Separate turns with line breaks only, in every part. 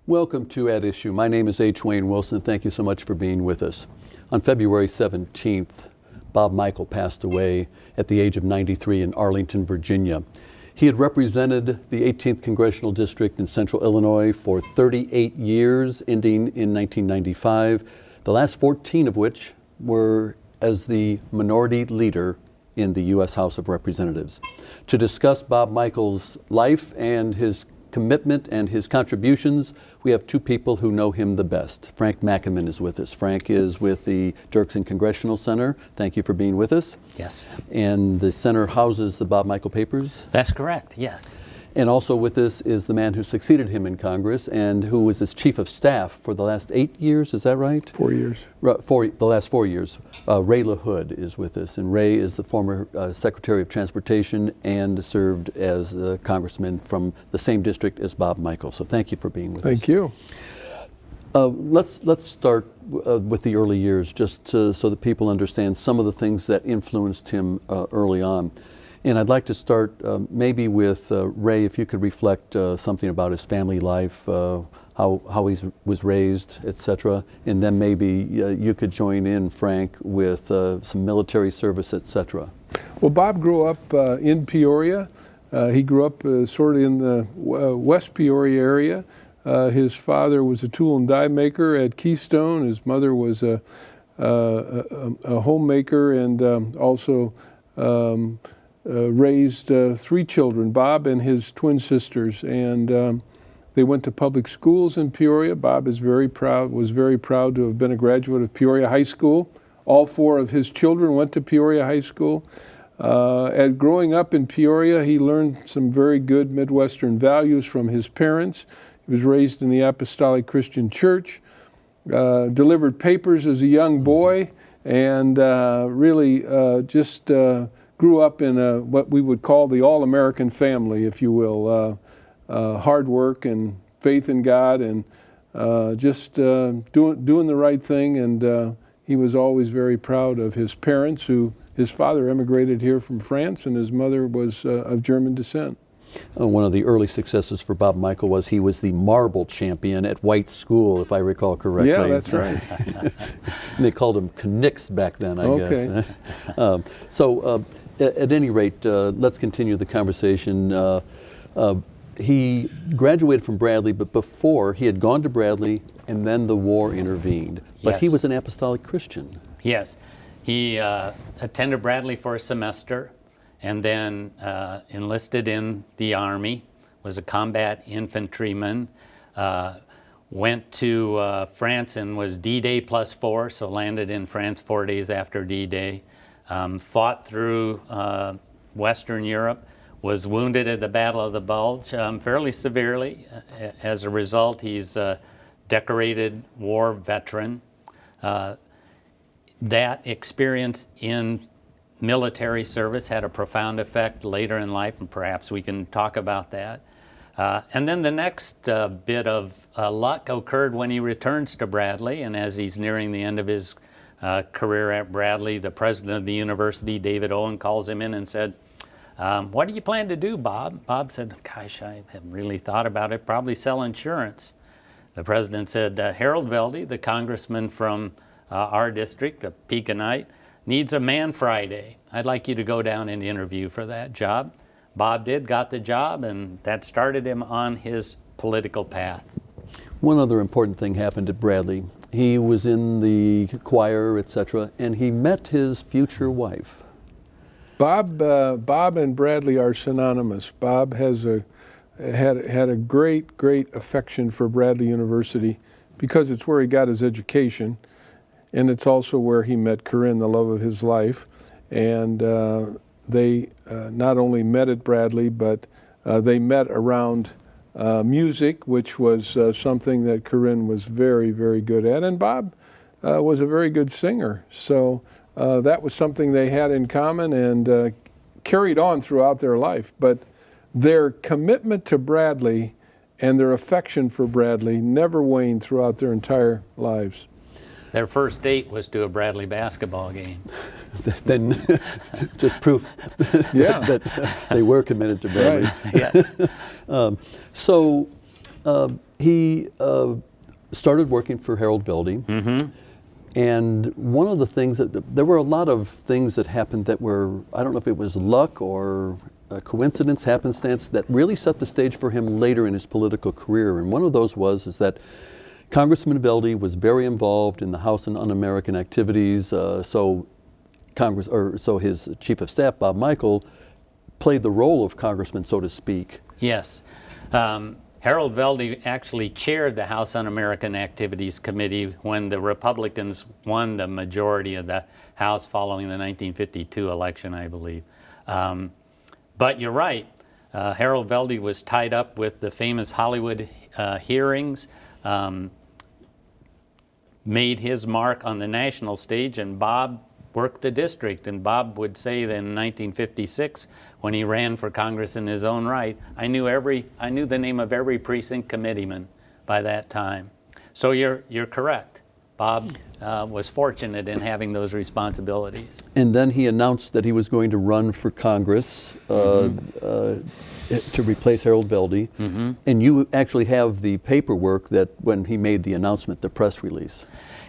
Welcome to At Issue. My name is H. Wayne Wilson. Thank you so much for being with us. On February 17th, Bob Michel passed away at the age of 93 in Arlington, Virginia. He had represented the 18th Congressional District in Central Illinois for 38 years, ending in 1995, the last 14 of which were as the minority leader in the U.S. House of Representatives. To discuss Bob Michel's life and his commitment and his contributions, we have two people who know him the best. Frank Mackaman is with us. Frank is with the Dirksen Congressional Center. Thank you for being with us.
Yes.
And the center houses the Bob Michel papers.
That's correct, yes.
And also with us is the man who succeeded him in Congress and who was his chief of staff for the last 8 years, is that right?
4 years.
The last 4 years. Ray LaHood is with us, and Ray is the former Secretary of Transportation and served as the congressman from the same district as Bob Michel. So thank you for being with us.
Thank you.
Let's start with the early years, just so that people understand some of the things that influenced him early on. And I'd like to start maybe with Ray, if you could reflect something about his family life, how he was raised, etc. And then maybe you could join in, Frank, with some military service, etc.
Well, Bob grew up in Peoria. He grew up sort of in the West Peoria area. His father was a tool and die maker at Keystone. His mother was a homemaker and also raised 3 children, Bob and his twin sisters, and they went to public schools in Peoria. Bob was very proud to have been a graduate of Peoria High School. All 4 of his children went to Peoria High School. Growing up in Peoria, he learned some very good Midwestern values from his parents. He was raised in the Apostolic Christian Church, delivered papers as a young boy, and really just grew up in what we would call the all-American family, if you will. Hard work and faith in God and just doing the right thing. And he was always very proud of his parents, his father immigrated here from France and his mother was of German descent.
One of the early successes for Bob Michel was he was the marble champion at White School, if I recall correctly.
Yeah, that's right.
They called him Knicks back then, I guess. So at any rate, let's continue the conversation. He graduated from Bradley, but before he had gone to Bradley and then the war intervened. But he was an apostolic Christian.
Yes. He attended Bradley for a semester and then enlisted in the Army, was a combat infantryman, went to France and was D-Day +4, so landed in France 4 days after D-Day, fought through Western Europe, was wounded at the Battle of the Bulge fairly severely. As a result, he's a decorated war veteran. That experience in military service had a profound effect later in life, and perhaps we can talk about that. And then the next bit of luck occurred when he returns to Bradley, and as he's nearing the end of his career at Bradley, the president of the university, David Owen, calls him in and said, what do you plan to do, Bob? Bob said, gosh, I haven't really thought about it, probably sell insurance. The president said, Harold Velde, the congressman from our district, a Pekinite, needs a man Friday. I'd like you to go down and interview for that job. Bob did, got the job, and that started him on his political path.
One other important thing happened at Bradley. He was in the choir, etc., and he met his future wife.
Bob and Bradley are synonymous. Bob has had a great affection for Bradley University because it's where he got his education, and it's also where he met Corinne, the love of his life. And they not only met at Bradley, but they met around music, which was something that Corinne was very good at, and Bob was a very good singer. So that was something they had in common and carried on throughout their life. But their commitment to Bradley and their affection for Bradley never waned throughout their entire lives.
Their first date was to a Bradley basketball game.
Then just proof that they were committed to Bradley.
Right.
Yeah.
So he started working for Harold Veldey. And one of the things there were a lot of things that happened that were, I don't know if it was luck or a coincidence, happenstance, that really set the stage for him later in his political career. And one of those is that Congressman Veldey was very involved in the House and Un-American activities. So his chief of staff, Bob Michel, played the role of congressman, so to speak.
Yes. Harold Veldey actually chaired the House Un-American Activities Committee when the Republicans won the majority of the House following the 1952 election, I believe. But you're right. Harold Veldey was tied up with the famous Hollywood hearings, made his mark on the national stage, and Bob worked the district. And Bob would say that in 1956, when he ran for Congress in his own right, I knew the name of every precinct committeeman by that time. So you're correct. Bob was fortunate in having those responsibilities.
And then he announced that he was going to run for Congress to replace Harold Veldey. And you actually have the paperwork that when he made the announcement, the press release.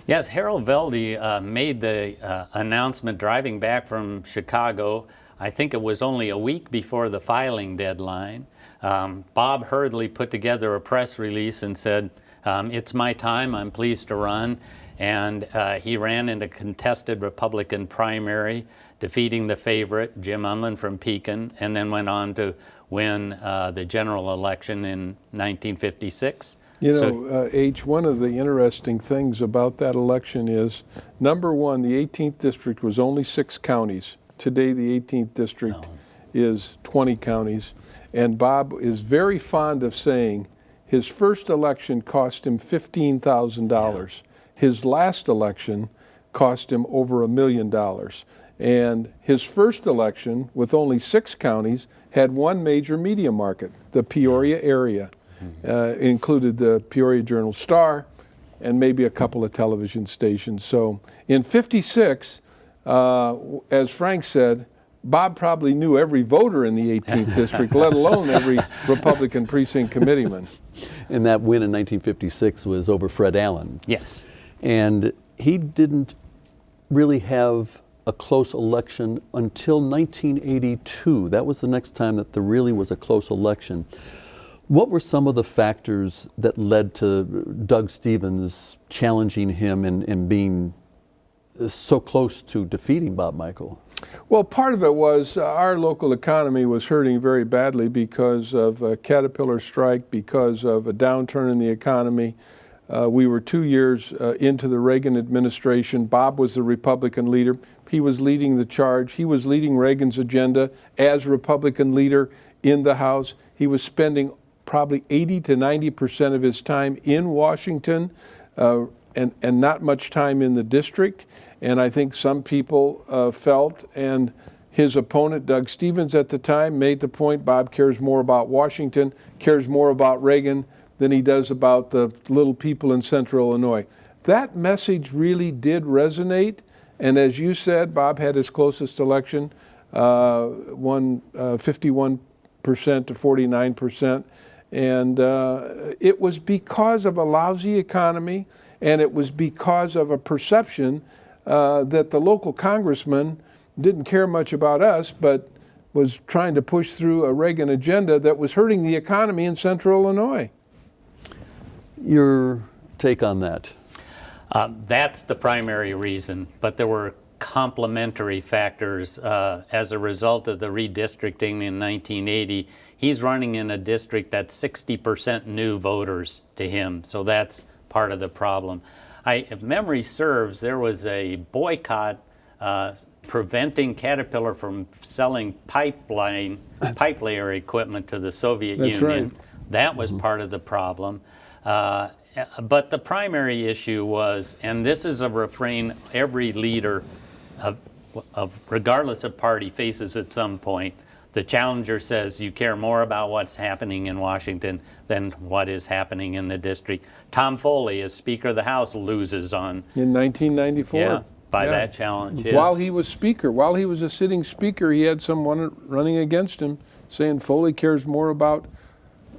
Yes, Harold Veldey made the announcement driving back from Chicago. I think it was only a week before the filing deadline. Bob hurriedly put together a press release and said, it's my time, I'm pleased to run. And he ran in a contested Republican primary, defeating the favorite, Jim Unlin from Pekin, and then went on to win the general election in 1956.
You know, H, one of the interesting things about that election is, number one, the 18th district was only 6 counties. Today, the 18th district is 20 counties. And Bob is very fond of saying his first election cost him $15,000. His last election cost him over $1 million. And his first election, with only 6 counties, had one major media market, the Peoria area. Included the Peoria Journal-Star and maybe a couple of television stations. So in '56, as Frank said, Bob probably knew every voter in the 18th district, let alone every Republican precinct committeeman.
And that win in 1956 was over Fred Allen.
Yes.
And he didn't really have a close election until 1982. That was the next time that there really was a close election. What were some of the factors that led to Doug Stevens challenging him and being so close to defeating Bob Michel?
Well, part of it was our local economy was hurting very badly because of a Caterpillar strike, because of a downturn in the economy. We were 2 years into the Reagan administration. Bob was the Republican leader. He was leading the charge. He was leading Reagan's agenda as Republican leader in the House. He was spending probably 80 to 90% of his time in Washington and not much time in the district. And I think some people felt, and his opponent, Doug Stevens at the time, made the point Bob cares more about Washington, cares more about Reagan than he does about the little people in Central Illinois. That message really did resonate. And as you said, Bob had his closest election, won 51% to 49%. And it was because of a lousy economy, and it was because of a perception that the local congressman didn't care much about us, but was trying to push through a Reagan agenda that was hurting the economy in Central Illinois.
Your take on that?
That's the primary reason, but there were complementary factors as a result of the redistricting in 1980. He's running in a district that's 60% new voters to him, so that's part of the problem. If memory serves, there was a boycott preventing Caterpillar from selling pipe layer equipment to the Soviet
That's
Union.
right.
That was part of the problem. But the primary issue was, and this is a refrain every leader regardless of party faces at some point, the challenger says you care more about what's happening in Washington than what is happening in the district. Tom Foley, as Speaker of the House, loses on
In 1994.
by that challenge. Yes.
While he was Speaker, while he was a sitting Speaker, he had someone running against him saying Foley cares more about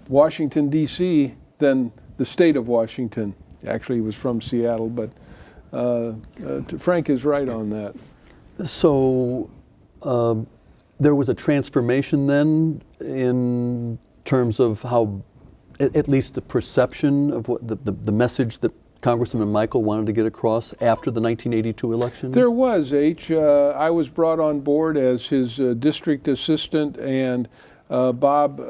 Washington, D.C. than the state of Washington. Actually, he was from Seattle, but Frank is right on that.
So there was a transformation then in terms of how, at least the perception of what the message that Congressman Michael wanted to get across after the 1982 election?
There was, H. I was brought on board as his district assistant, and Bob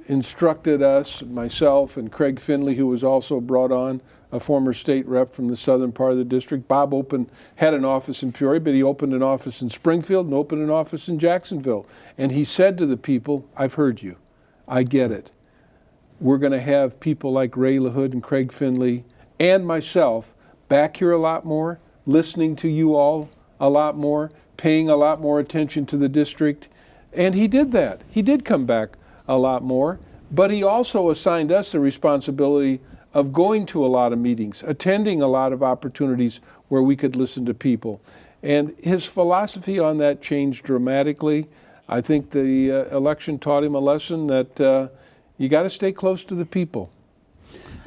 instructed us, myself and Craig Finley, who was also brought on, a former state rep from the southern part of the district. Bob had an office in Peoria, but he opened an office in Springfield and opened an office in Jacksonville. And he said to the people, I've heard you. I get it. We're going to have people like Ray LaHood and Craig Finley and myself back here a lot more, listening to you all a lot more, paying a lot more attention to the district. And he did that. He did come back a lot more. But he also assigned us the responsibility of going to a lot of meetings, attending a lot of opportunities where we could listen to people. And his philosophy on that changed dramatically. I think the election taught him a lesson that you got to stay close to the people.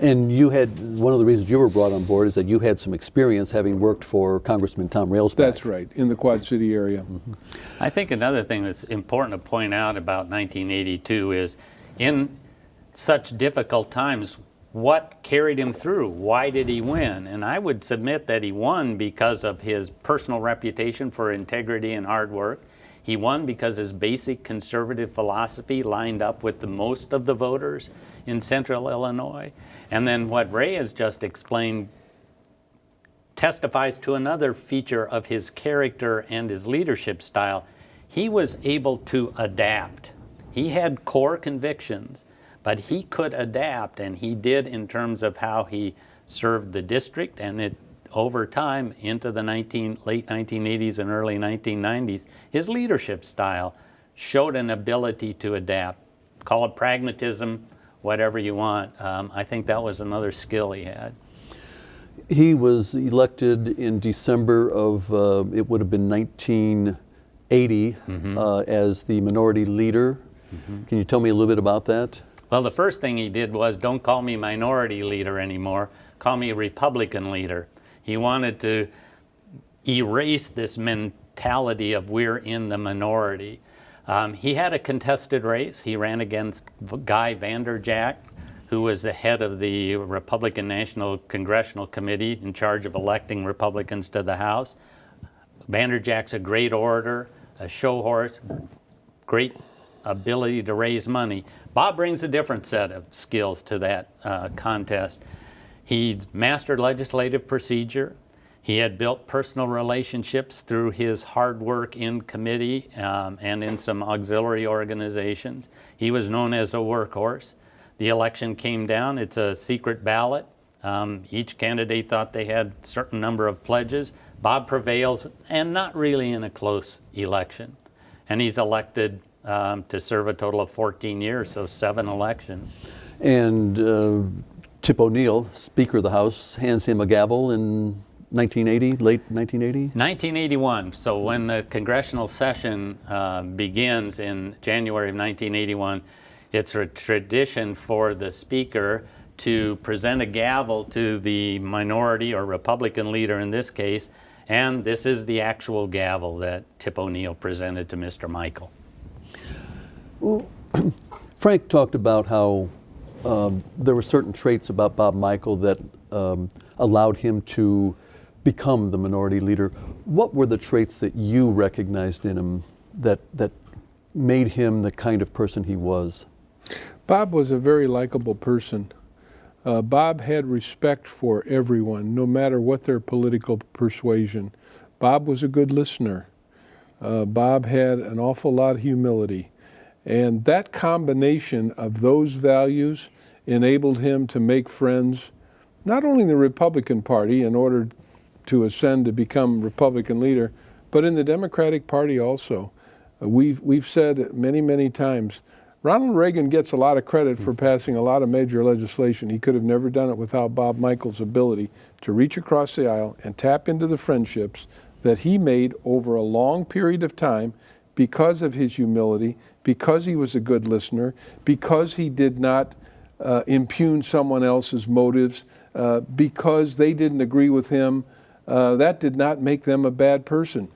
And you had, one of the reasons you were brought on board is that you had some experience having worked for Congressman Tom Railsback.
That's right, in the Quad City area.
Mm-hmm.
I think another thing that's important to point out about 1982 is in such difficult times, what carried him through? Why did he win? And I would submit that he won because of his personal reputation for integrity and hard work. He won because his basic conservative philosophy lined up with the most of the voters in central Illinois. And then what Ray has just explained testifies to another feature of his character and his leadership style. He was able to adapt. He had core convictions, but he could adapt, and he did in terms of how he served the district, and it over time into the late 1980s and early 1990s, his leadership style showed an ability to adapt. Call it pragmatism, whatever you want. I think that was another skill he had.
He was elected in December of, it would have been 1980, as the minority leader. Can you tell me a little bit about that?
Well, the first thing he did was, don't call me minority leader anymore, call me Republican leader. He wanted to erase this mentality of we're in the minority. He had a contested race. He ran against Guy Vanderjagt, who was the head of the Republican National Congressional Committee in charge of electing Republicans to the House. Vanderjagt's a great orator, a show horse, great ability to raise money. Bob brings a different set of skills to that contest. He mastered legislative procedure. He had built personal relationships through his hard work in committee and in some auxiliary organizations. He was known as a workhorse. The election came down. It's a secret ballot. Each candidate thought they had a certain number of pledges. Bob prevails, and not really in a close election. And he's elected to serve a total of 14 years, so 7 elections.
And Tip O'Neill, Speaker of the House, hands him a gavel in 1980, late 1980?
1981. So when the congressional session begins in January of 1981, it's a tradition for the Speaker to present a gavel to the minority or Republican leader in this case, and this is the actual gavel that Tip O'Neill presented to Mr. Michael.
Well, Frank talked about how there were certain traits about Bob Michael that allowed him to become the minority leader. What were the traits that you recognized in him that made him the kind of person he was?
Bob was a very likable person. Bob had respect for everyone, no matter what their political persuasion. Bob was a good listener. Bob had an awful lot of humility. And that combination of those values enabled him to make friends, not only in the Republican Party in order to ascend to become Republican leader, but in the Democratic Party also. We've said many, many times, Ronald Reagan gets a lot of credit for passing a lot of major legislation. He could have never done it without Bob Michael's ability to reach across the aisle and tap into the friendships that he made over a long period of time because of his humility, because he was a good listener, because he did not impugn someone else's motives because they didn't agree with him. That did not make them a bad person.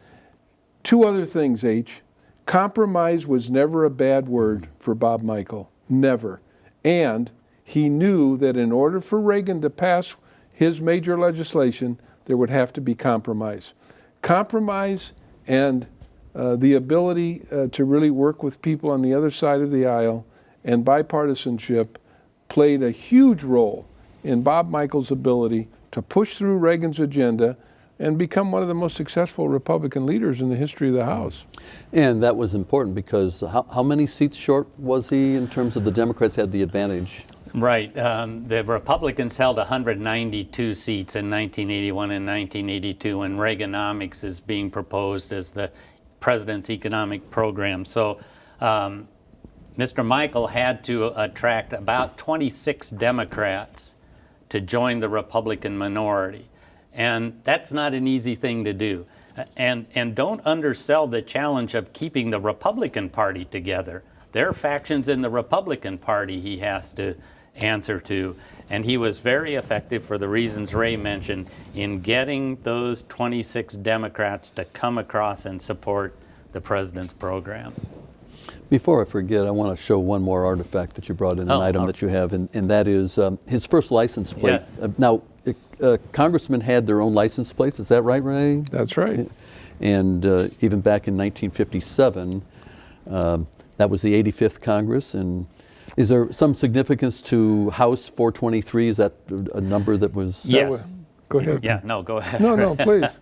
Two other things, H. Compromise was never a bad word for Bob Michel, never. And he knew that in order for Reagan to pass his major legislation, there would have to be compromise. Compromise and the ability to really work with people on the other side of the aisle and bipartisanship played a huge role in Bob Michel's ability to push through Reagan's agenda and become one of the most successful Republican leaders in the history of the House.
And that was important because how many seats short was he in terms of the Democrats had the advantage?
Right. The Republicans held 192 seats in 1981 and 1982 when Reaganomics is being proposed as the president's economic program. So Mr. Michel had to attract about 26 Democrats to join the Republican minority. And that's not an easy thing to do. And don't undersell the challenge of keeping the Republican Party together. There are factions in the Republican Party he has to answer to. And he was very effective for the reasons Ray mentioned in getting those 26 Democrats to come across and support the president's program.
Before I forget, I want to show one more artifact that you brought in, an item that you have, and that is his first license plate.
Yes.
Now, congressmen had their own license plates, is that right, Ray?
That's right.
And even back in 1957, that was the 85th Congress. And is there some significance to House 423? Is that a number that was?
Yes.
Go ahead.
Yeah, no, go ahead.
No, please.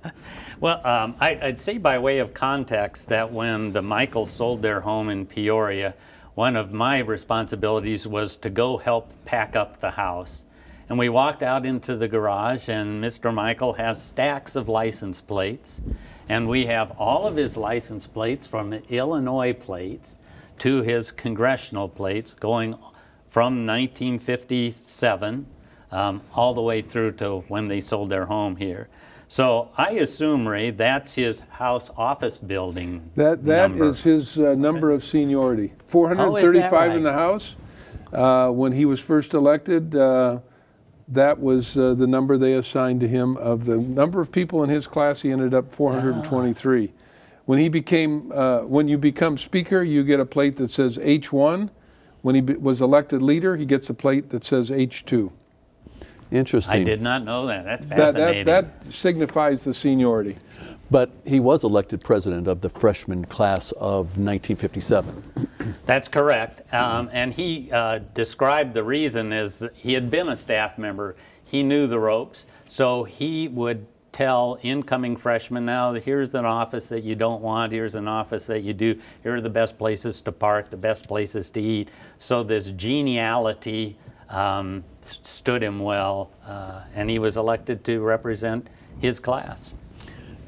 Well, I'd say by way of context that when the Michels sold their home in Peoria, one of my responsibilities was to go help pack up the house. And we walked out into the garage, and Mr. Michel has stacks of license plates. And we have all of his license plates from the Illinois plates to his congressional plates going from 1957 all the way through to when they sold their home here. So I assume, Ray, that's his house office building
That
number.
is his number of seniority. 435
right?
in the House. When he was first elected, that was the number they assigned to him. Of the number of people in his class, he ended up 423. When he became, when you become Speaker, you get a plate that says H1. When he was elected leader, he gets a plate that says H2.
Interesting.
I did not know that. That's fascinating.
That signifies the seniority.
But he was elected president of the freshman class of 1957.
That's correct. And he described the reason as he had been a staff member. He knew the ropes. So he would tell incoming freshmen, now here's an office that you don't want, here's an office that you do, here are the best places to park, the best places to eat. So this geniality stood him well, and he was elected to represent his class.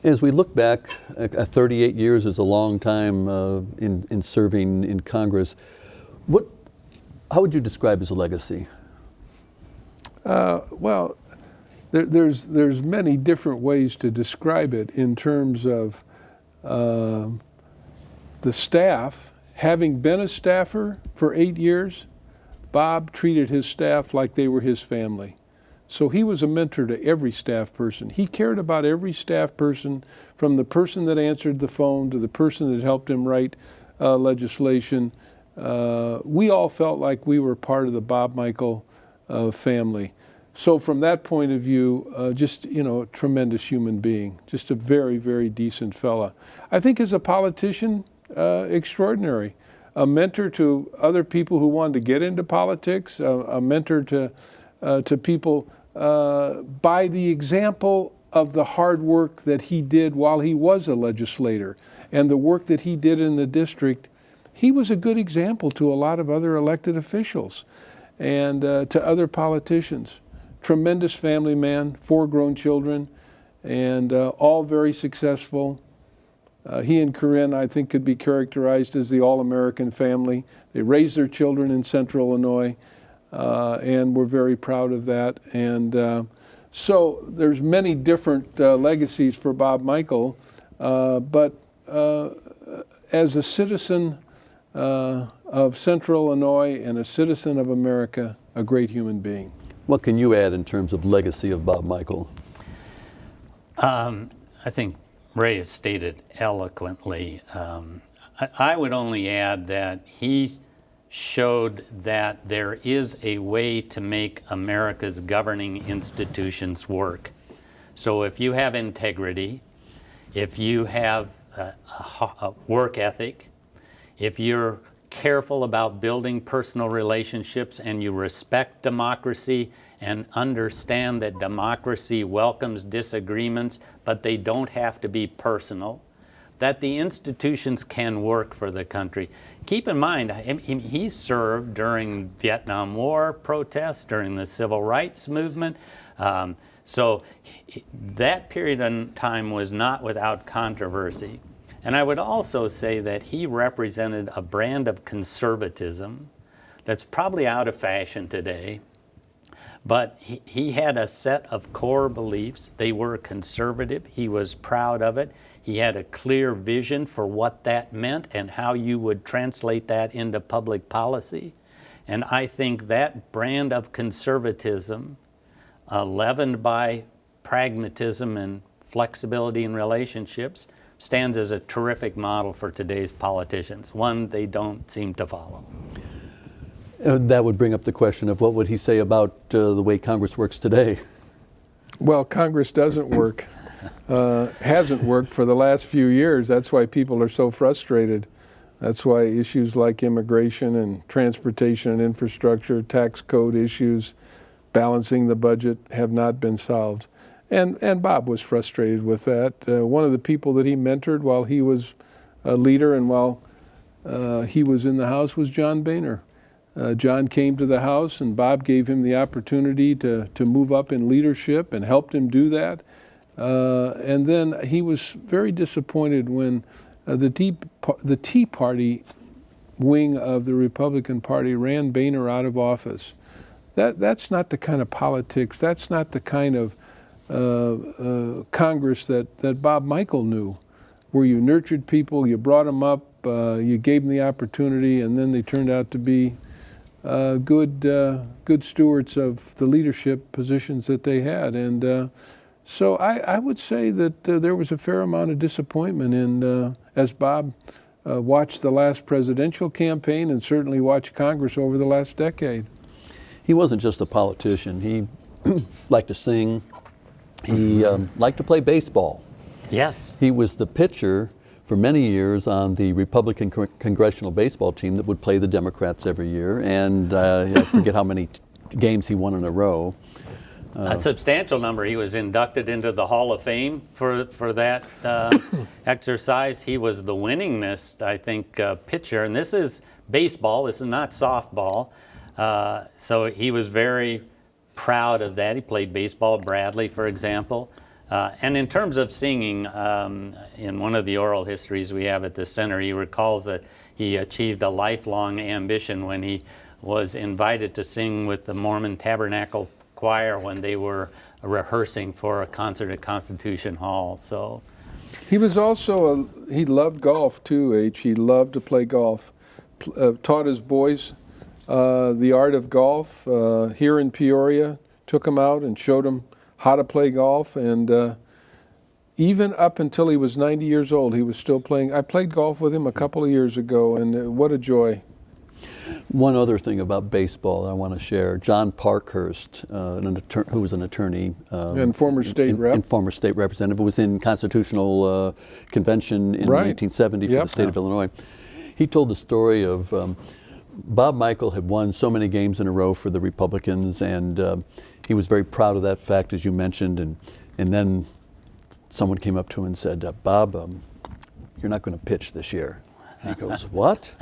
As we look back, 38 years is a long time in serving in Congress. How would you describe his legacy?
Well, there's many different ways to describe it in terms of the staff. Having been a staffer for 8 years, Bob treated his staff like they were his family. So he was a mentor to every staff person. He cared about every staff person, from the person that answered the phone to the person that helped him write legislation. We all felt like we were part of the Bob Michel family. So from that point of view, just, a tremendous human being, just a very, very decent fella. I think as a politician, extraordinary. A mentor to other people who wanted to get into politics, a mentor to people by the example of the hard work that he did while he was a legislator and the work that he did in the district. He was a good example to a lot of other elected officials and to other politicians. Tremendous family man, 4 grown children, and all very successful. He and Corinne, I think, could be characterized as the all-American family. They raised their children in Central Illinois, and we're very proud of that. And so there's many different legacies for Bob Michel, but as a citizen of Central Illinois and a citizen of America, a great human being.
What can you add in terms of legacy of Bob Michael?
I think Ray has stated eloquently. I would only add that he showed that there is a way to make America's governing institutions work. So if you have integrity, if you have a work ethic, if you're careful about building personal relationships and you respect democracy and understand that democracy welcomes disagreements, but they don't have to be personal, that the institutions can work for the country. Keep in mind, he served during Vietnam War protests, during the Civil Rights Movement. So that period of time was not without controversy. And I would also say that he represented a brand of conservatism that's probably out of fashion today. But he had a set of core beliefs. They were conservative. He was proud of it. He had a clear vision for what that meant and how you would translate that into public policy. And I think that brand of conservatism, leavened by pragmatism and flexibility in relationships, stands as a terrific model for today's politicians, one they don't seem to follow.
That would bring up the question of what would he say about the way Congress works today?
Well, Congress doesn't work, hasn't worked for the last few years. That's why people are so frustrated. That's why issues like immigration and transportation and infrastructure, tax code issues, balancing the budget have not been solved. And Bob was frustrated with that. One of the people that he mentored while he was a leader and while he was in the House was John Boehner. John came to the House and Bob gave him the opportunity to move up in leadership and helped him do that. And then he was very disappointed when the Tea Party wing of the Republican Party ran Boehner out of office. That's not the kind of politics, that's not the kind of Congress that Bob Michael knew, where you nurtured people, you brought them up, you gave them the opportunity, and then they turned out to be good stewards of the leadership positions that they had. And so I would say that there was a fair amount of disappointment in, as Bob watched the last presidential campaign and certainly watched Congress over the last decade.
He wasn't just a politician. He liked to sing. He liked to play baseball.
Yes.
He was the pitcher for many years on the Republican congressional baseball team that would play the Democrats every year, and I forget how many games he won in a row.
A substantial number. He was inducted into the Hall of Fame for that exercise. He was the winningest, I think, pitcher. And this is baseball. This is not softball. So he was very proud of that. He played baseball at Bradley, for example. And in terms of singing, in one of the oral histories we have at the center, he recalls that he achieved a lifelong ambition when he was invited to sing with the Mormon Tabernacle Choir when they were rehearsing for a concert at Constitution Hall. So
he was also, he loved golf too, H. He loved to play golf. Taught his boys the art of golf here in Peoria, took them out and showed them how to play golf, and even up until he was 90 years old, he was still playing. I played golf with him a couple of years ago, and what a joy.
One other thing about baseball I want to share. John Parkhurst, who was an attorney.
And former state rep.
And former state representative, was in Constitutional Convention in 1970 for the state of Illinois. He told the story of Bob Michael had won so many games in a row for the Republicans, and he was very proud of that fact, as you mentioned. And then someone came up to him and said, Bob, you're not going to pitch this year. And he goes, what?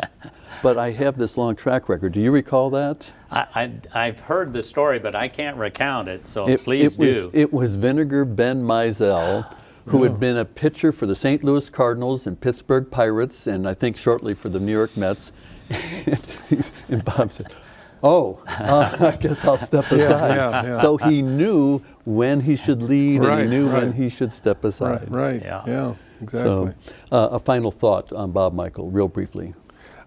But I have this long track record. Do you recall that?
I've heard the story, but I can't recount it, so please do.
It was Vinegar Ben Mizell, who had been a pitcher for the St. Louis Cardinals and Pittsburgh Pirates, and I think shortly for the New York Mets. And Bob said, I guess I'll step aside. So he knew when he should lead, and he knew when he should step aside.
Yeah, exactly.
So a final thought on Bob Michael, real briefly.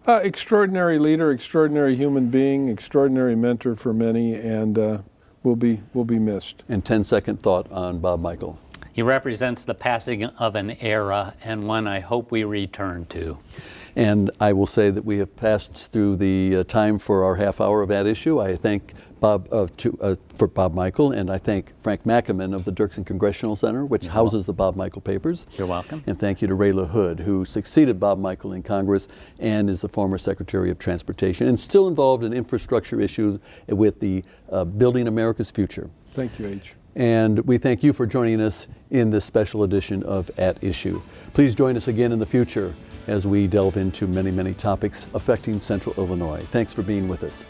Extraordinary leader, extraordinary human being, extraordinary mentor for many, and will be missed.
And 10-second thought on Bob Michael.
He represents the passing of an era and one I hope we return to.
And I will say that we have passed through the time for our half hour of At Issue. I thank Bob for Bob Michael, and I thank Frank Mackaman of the Dirksen Congressional Center, which houses the Bob Michael papers.
You're welcome.
And thank you to Ray LaHood, who succeeded Bob Michael in Congress and is the former Secretary of Transportation and still involved in infrastructure issues with the Building America's Future.
Thank you, H.
And we thank you for joining us in this special edition of At Issue. Please join us again in the future as we delve into many, many topics affecting Central Illinois. Thanks for being with us.